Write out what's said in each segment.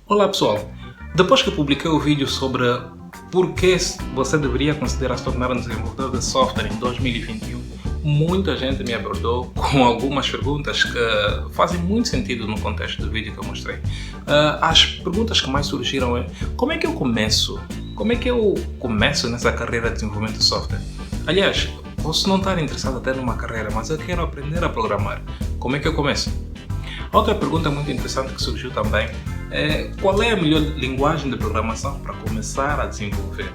Olá pessoal, depois que eu publiquei o vídeo sobre por que você deveria considerar se tornar um desenvolvedor de software em 2021, muita gente me abordou com algumas perguntas que fazem muito sentido no contexto do vídeo que eu mostrei. As perguntas que mais surgiram é: como é que eu começo? Como é que eu começo nessa carreira de desenvolvimento de software? Aliás, posso não estar interessado até numa carreira, mas eu quero aprender a programar. Como é que eu começo? Outra pergunta muito interessante que surgiu também é: qual é a melhor linguagem de programação para começar a desenvolver?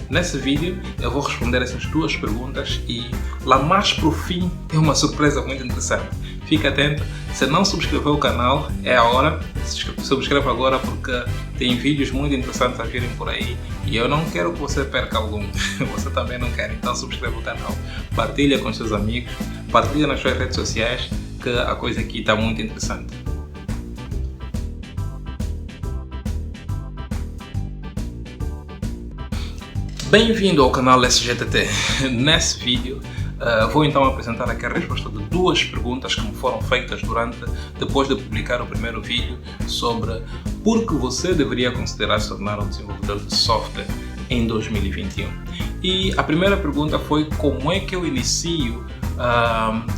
Nesse vídeo eu vou responder essas duas perguntas e lá mais pro fim tem uma surpresa muito interessante. Fica atento, se não subscreveu o canal é a hora, subscreva agora porque tem vídeos muito interessantes a virem por aí e eu não quero que você perca algum, você também não quer, então subscreva o canal, partilha com seus amigos, partilha nas suas redes sociais que a coisa aqui está muito interessante. Bem-vindo ao canal SGTT. Nesse vídeo vou então apresentar aqui a resposta de duas perguntas que me foram feitas depois de publicar o primeiro vídeo sobre por que você deveria considerar se tornar um desenvolvedor de software em 2021. E a primeira pergunta foi: como é que eu inicio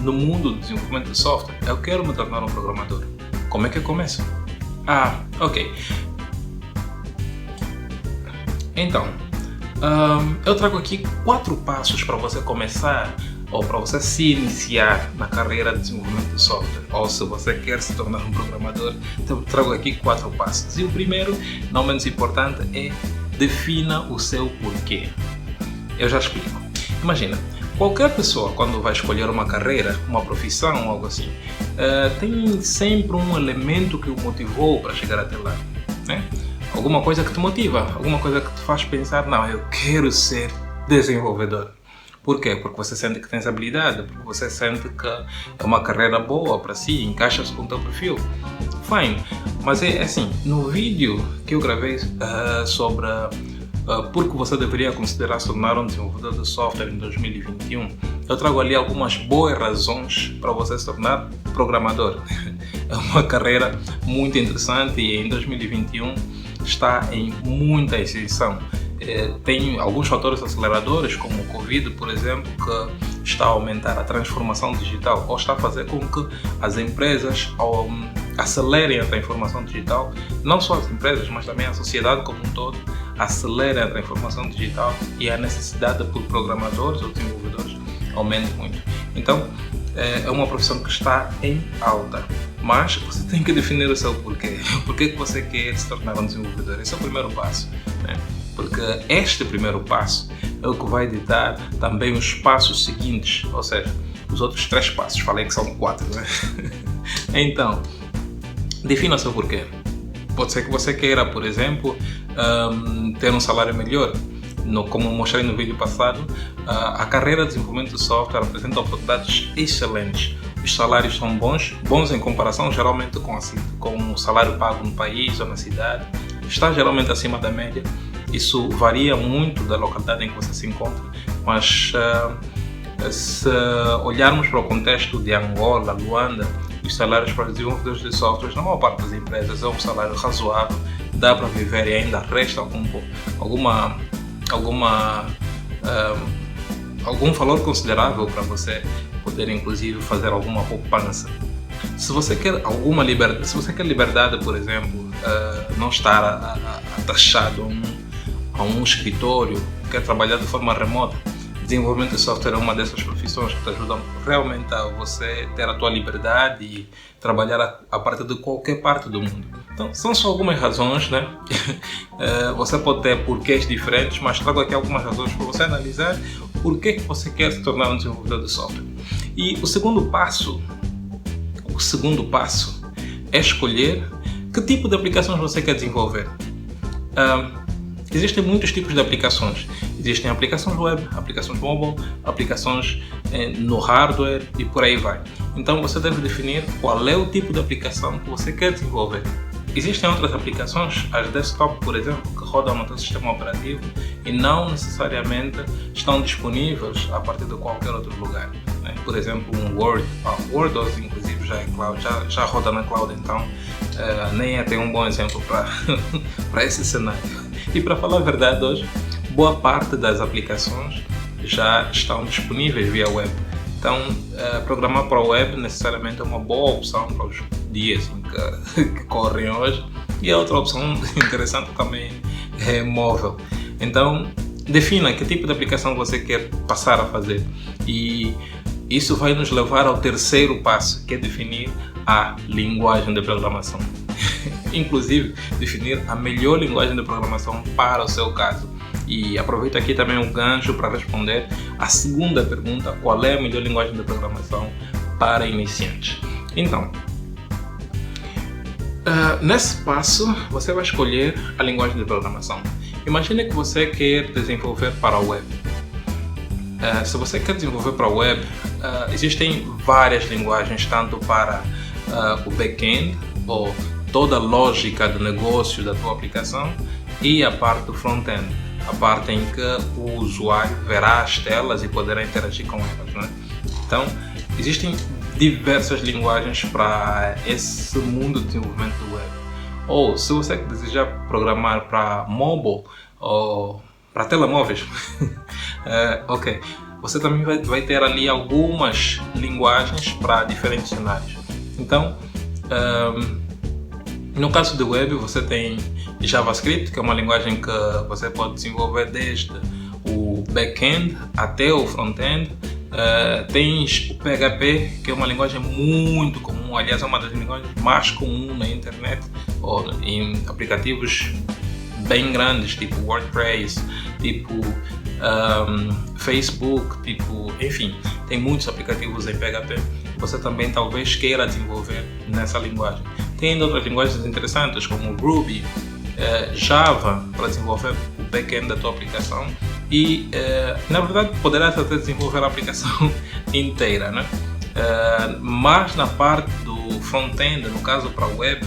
no mundo do desenvolvimento de software? Eu quero me tornar um programador. Como é que eu começo? Ok. Então, eu trago aqui 4 passos para você começar ou para você se iniciar na carreira de desenvolvimento de software, ou se você quer se tornar um programador. Então trago aqui 4 passos. E o primeiro, não menos importante, é: defina o seu porquê. Eu já explico. Imagina, qualquer pessoa quando vai escolher uma carreira, uma profissão ou algo assim, tem sempre um elemento que o motivou para chegar até lá, né? Alguma coisa que te motiva, alguma coisa que te faz pensar: não, eu quero ser desenvolvedor. Por quê? Porque você sente que tens habilidade, porque você sente que é uma carreira boa para si, encaixa-se com o teu perfil. Fine, mas é assim, no vídeo que eu gravei sobre por que você deveria considerar se tornar um desenvolvedor de software em 2021, eu trago ali algumas boas razões para você se tornar programador. É uma carreira muito interessante e em 2021 está em muita exceção. Tem alguns fatores aceleradores, como o Covid, por exemplo, que está a aumentar a transformação digital, ou está a fazer com que as empresas acelerem a transformação digital. Não só as empresas, mas também a sociedade como um todo acelerem a transformação digital e a necessidade por programadores ou desenvolvedores aumenta muito. Então, é uma profissão que está em alta. Mas você tem que definir o seu porquê. Por que você quer se tornar um desenvolvedor? Esse é o primeiro passo, né? Porque este primeiro passo é o que vai ditar também os passos seguintes, ou seja, os outros 3 passos. Falei que são 4, né? Então, defina o seu porquê. Pode ser que você queira, por exemplo, ter um salário melhor. Como mostrei no vídeo passado, a carreira de desenvolvimento de software apresenta oportunidades excelentes. Os salários são bons em comparação geralmente com o salário pago no país ou na cidade. Está geralmente acima da média. Isso varia muito da localidade em que você se encontra, mas se olharmos para o contexto de Angola, Luanda, os salários para os desenvolvedores de software, na maior parte das empresas, é um salário razoável, dá para viver e ainda resta algum valor considerável para você poder inclusive fazer alguma poupança. Se você quer liberdade, por exemplo, não estar atachado a um escritório, quer trabalhar de forma remota, desenvolvimento de software é uma dessas profissões que te ajudam realmente a você ter a tua liberdade e trabalhar a partir de qualquer parte do mundo. Então, são só algumas razões, né? Você pode ter porquês diferentes, mas trago aqui algumas razões para você analisar por que você quer se tornar um desenvolvedor de software. E o segundo passo é escolher que tipo de aplicações você quer desenvolver. Existem muitos tipos de aplicações. Existem aplicações web, aplicações mobile, aplicações no hardware e por aí vai. Então você deve definir qual é o tipo de aplicação que você quer desenvolver. Existem outras aplicações, as desktop, por exemplo, que rodam no teu sistema operativo e não necessariamente estão disponíveis a partir de qualquer outro lugar, né? Por exemplo, um Word, Word inclusive já é cloud, já roda na cloud, então nem é até um bom exemplo para esse cenário. E para falar a verdade, hoje, boa parte das aplicações já estão disponíveis via web. Então, programar para a web necessariamente é uma boa opção para os dias que correm hoje. E a outra opção interessante também é móvel. Então, defina que tipo de aplicação você quer passar a fazer. E isso vai nos levar ao terceiro passo, que é definir a linguagem de programação. Inclusive, definir a melhor linguagem de programação para o seu caso. E aproveito aqui também um gancho para responder a segunda pergunta: qual é a melhor linguagem de programação para iniciantes? Então, nesse passo, você vai escolher a linguagem de programação. Imagine que você quer desenvolver para a web. Se você quer desenvolver para a web, existem várias linguagens, tanto para o back-end, ou toda a lógica do negócio da tua aplicação, e a parte do front-end, a parte em que o usuário verá as telas e poderá interagir com elas, né? Então, existem diversas linguagens para esse mundo de desenvolvimento do web. Ou, se você desejar programar para mobile ou para telemóveis, ok, você também vai ter ali algumas linguagens para diferentes cenários. Então, no caso do web, você tem JavaScript, que é uma linguagem que você pode desenvolver desde o back-end até o front-end. Tens o PHP, que é uma linguagem muito comum, aliás é uma das linguagens mais comuns na internet ou em aplicativos bem grandes, tipo WordPress, tipo Facebook, enfim, tem muitos aplicativos em PHP. Você também talvez queira desenvolver nessa linguagem. Tem outras linguagens interessantes como Ruby, Java, para desenvolver o back-end da tua aplicação. E, na verdade, poderás até desenvolver a aplicação inteira, né? Mas na parte do front-end, no caso para a web,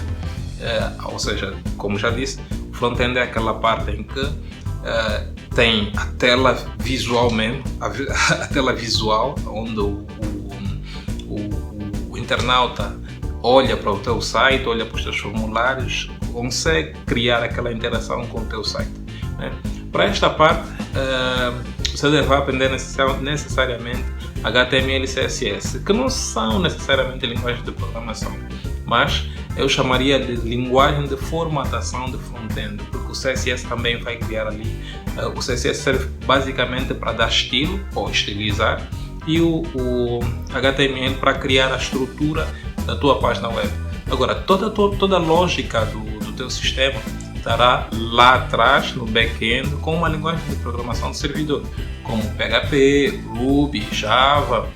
ou seja, como já disse, o front-end é aquela parte em que tem a tela visual mesmo, a tela visual, onde o internauta olha para o teu site, olha para os teus formulários, consegue criar aquela interação com o teu site, né? Para esta parte, você deve aprender necessariamente HTML e CSS, que não são necessariamente linguagens de programação, mas eu chamaria de linguagem de formatação de front-end, porque o CSS também vai criar ali. O CSS serve basicamente para dar estilo ou estilizar, e o HTML para criar a estrutura da tua página web. Agora, toda a lógica do teu sistema estará lá atrás, no back-end, com uma linguagem de programação de servidor, como PHP, Ruby, Java,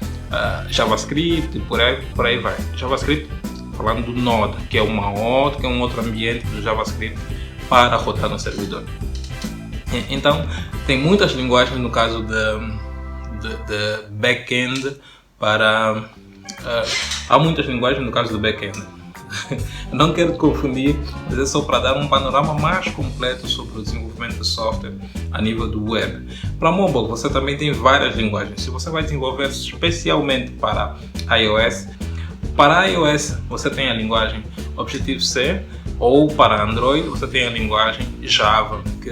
JavaScript, por aí vai. JavaScript, falando do Node, que é um outro ambiente do JavaScript para rodar no servidor. Então, tem muitas linguagens no caso de back-end para... há muitas linguagens no caso do back-end. Não quero te confundir, mas é só para dar um panorama mais completo sobre o desenvolvimento de software a nível do web. Para mobile, você também tem várias linguagens. Se você vai desenvolver especialmente para iOS, você tem a linguagem Objective-C, ou para Android você tem a linguagem Java, que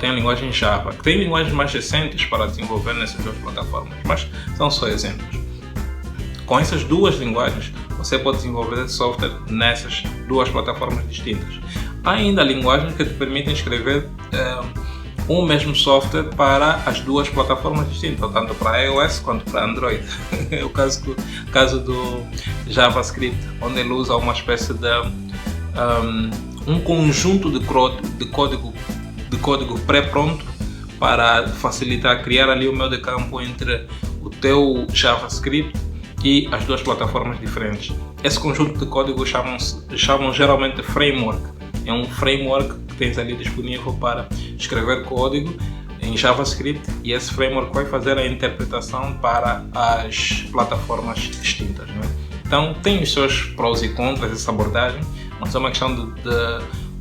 tem linguagens mais recentes para desenvolver nessas duas plataformas, mas são só exemplos. Com essas duas linguagens, você pode desenvolver software nessas duas plataformas distintas. Há ainda linguagens que te permitem escrever um mesmo software para as duas plataformas distintas, tanto para iOS quanto para Android. É o caso do JavaScript, onde ele usa uma espécie de um conjunto de código pré-pronto para facilitar criar ali o meio de campo entre o teu JavaScript e as duas plataformas diferentes. Esse conjunto de código chamam geralmente de framework. É um framework que tens ali disponível para escrever código em JavaScript, e esse framework vai fazer a interpretação para as plataformas distintas, né? Então tem os seus prós e contras essa abordagem, mas é uma questão de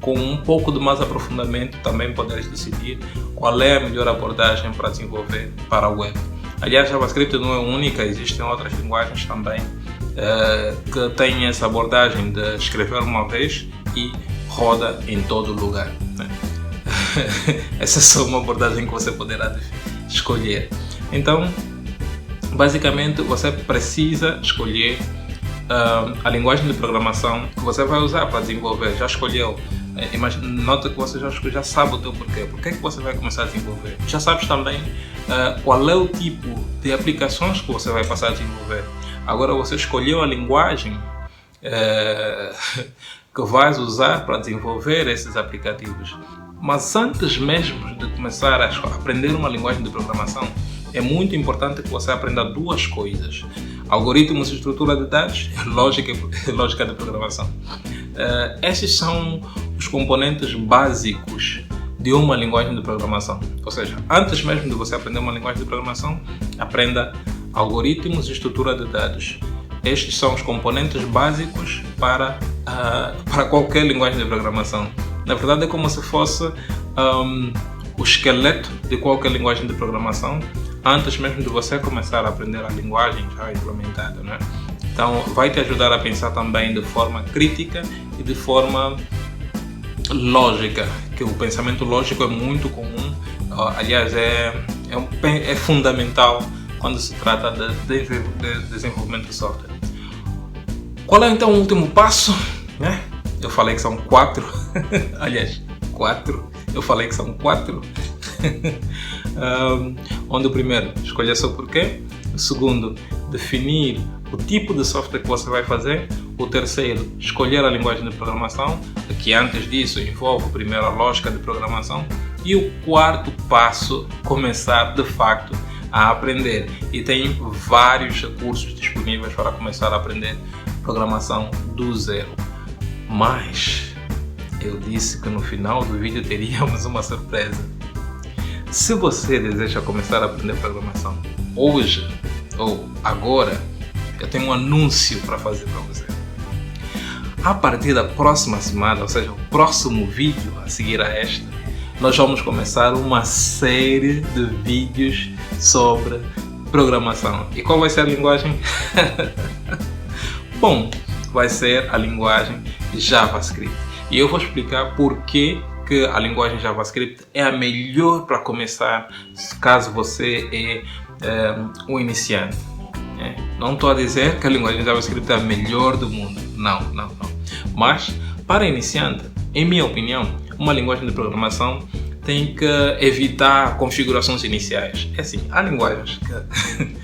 com um pouco de mais aprofundamento também poderes decidir qual é a melhor abordagem para desenvolver para a web. Aliás, JavaScript não é única, existem outras linguagens também que tem essa abordagem de escrever uma vez e roda em todo lugar, né? Essa é só uma abordagem que você poderá escolher. Então, basicamente, você precisa escolher a linguagem de programação que você vai usar para desenvolver. Já escolheu? Nota que você já sabe o teu porquê. Porquê que você vai começar a desenvolver? Já sabes também qual é o tipo de aplicações que você vai passar a desenvolver. Agora você escolheu a linguagem que vais usar para desenvolver esses aplicativos. Mas antes mesmo de começar a aprender uma linguagem de programação, é muito importante que você aprenda duas coisas: algoritmos e estrutura de dados, lógica de programação. Esses são os componentes básicos de uma linguagem de programação. Ou seja, antes mesmo de você aprender uma linguagem de programação, aprenda algoritmos e estrutura de dados. Estes são os componentes básicos para qualquer linguagem de programação. Na verdade, é como se fosse o esqueleto de qualquer linguagem de programação, antes mesmo de você começar a aprender a linguagem já implementada, né? Então, vai te ajudar a pensar também de forma crítica e de forma lógica, que o pensamento lógico é muito comum, aliás, é fundamental quando se trata de desenvolvimento de software. Qual é então o último passo, né? Eu falei que são 4, aliás, 4, eu falei que são 4, onde o primeiro, escolher seu porquê; o segundo, definir o tipo de software que você vai fazer; o terceiro, escolher a linguagem de programação, que antes disso envolve primeiro a lógica de programação; e o quarto passo, começar de facto a aprender. E tem vários recursos disponíveis para começar a aprender programação do zero. Mas eu disse que no final do vídeo teríamos uma surpresa. Se você deseja começar a aprender programação hoje ou agora, eu tenho um anúncio para fazer para você. A partir da próxima semana, ou seja, o próximo vídeo a seguir a esta, nós vamos começar uma série de vídeos sobre programação. E qual vai ser a linguagem? Bom, vai ser a linguagem JavaScript. E eu vou explicar por que a linguagem JavaScript é a melhor para começar, caso você é um iniciante. Não estou a dizer que a linguagem JavaScript é a melhor do mundo. Não. Mas, para iniciante, em minha opinião, uma linguagem de programação tem que evitar configurações iniciais. É assim, há linguagens que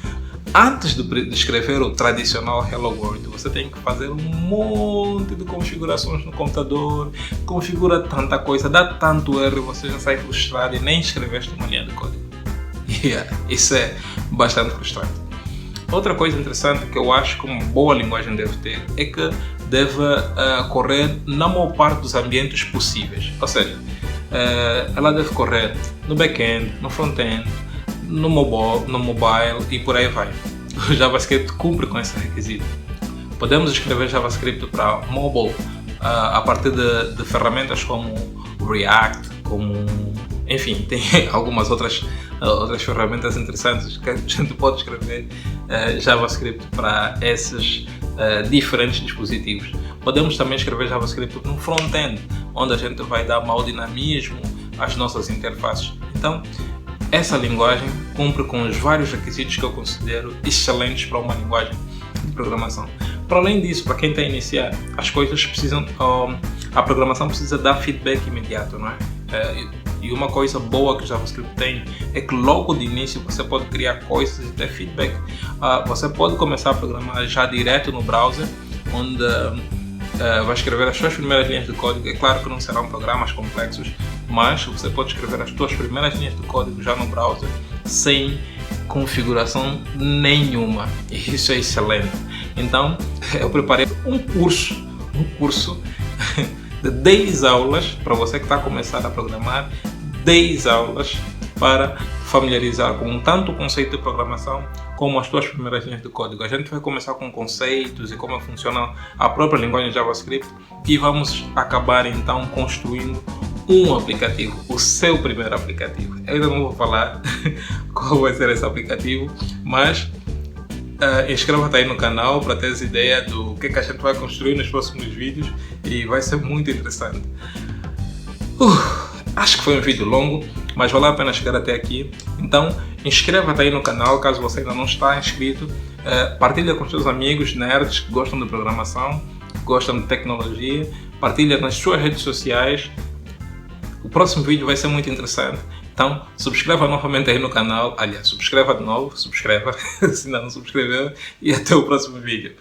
antes de escrever o tradicional Hello World, você tem que fazer um monte de configurações no computador, configura tanta coisa, dá tanto erro, você já sai frustrado e nem escreveste uma linha de código. Isso é bastante frustrante. Outra coisa interessante que eu acho que uma boa linguagem deve ter é que deve correr na maior parte dos ambientes possíveis. Ou seja, ela deve correr no back-end, no front-end, no mobile e por aí vai. O JavaScript cumpre com esse requisito. Podemos escrever JavaScript para mobile a partir de ferramentas como React, enfim, tem algumas outras ferramentas interessantes que a gente pode escrever JavaScript para esses diferentes dispositivos. Podemos também escrever JavaScript no front-end, onde a gente vai dar mau dinamismo às nossas interfaces. Então, essa linguagem cumpre com os vários requisitos que eu considero excelentes para uma linguagem de programação. Para além disso, para quem está a iniciar, as coisas precisam, a programação precisa dar feedback imediato, não é? E uma coisa boa que o JavaScript tem é que logo de início você pode criar coisas e ter feedback. Você pode começar a programar já direto no browser, onde vai escrever as suas primeiras linhas de código. É claro que não serão programas complexos, mas você pode escrever as suas primeiras linhas de código já no browser sem configuração nenhuma. E isso é excelente. Então, eu preparei um curso de 10 aulas para você que está a começar a programar, 10 aulas para familiarizar com tanto o conceito de programação como as suas primeiras linhas de código. A gente vai começar com conceitos e como funciona a própria linguagem JavaScript e vamos acabar então construindo um aplicativo, o seu primeiro aplicativo. Eu ainda não vou falar qual vai ser esse aplicativo, mas Inscreva-te aí no canal para teres ideia do que a gente vai construir nos próximos vídeos e vai ser muito interessante. Acho que foi um vídeo longo, mas valeu a pena chegar até aqui. Então, inscreva-te aí no canal caso você ainda não está inscrito. Partilha com os seus amigos nerds que gostam de programação, que gostam de tecnologia. Partilha nas suas redes sociais. O próximo vídeo vai ser muito interessante. Então, subscreva novamente aí no canal. Aliás, subscreva de novo, subscreva se ainda não subscreveu. E até o próximo vídeo.